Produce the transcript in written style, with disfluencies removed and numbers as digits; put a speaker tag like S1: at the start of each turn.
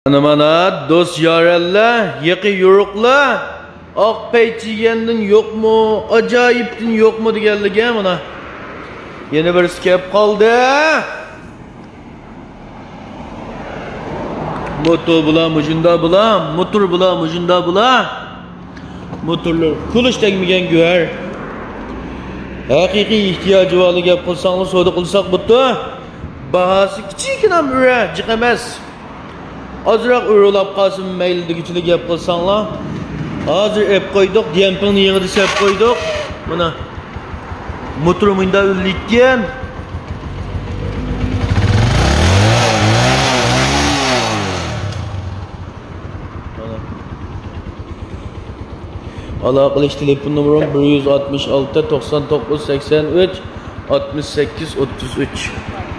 S1: Mana do'st yorlar, yiqi yo'ruqlar, oq paychigandin yo'qmi, ajoyibdin yo'qmi deganligi mana. Yana birisi kelib qoldi. Motor bulan, mujunda bulan, motor bulan, mujunda bulan. Motorlar kulush tegmagan go'ar. Haqiqiy ehtiyoji borga gap qilsanglar, savdo qilsak bo'pti. Bahasi kichikina mura, jiq emas. Azroq o'rlab qolsin mayli degichilik gap qilsanglar. Hozir ep qo'ydik, dempingni yig'ida sep qo'ydik. Mana motor munda o'llikkan. Aloqa qilish telefon nomerim 166 99 83 68 33.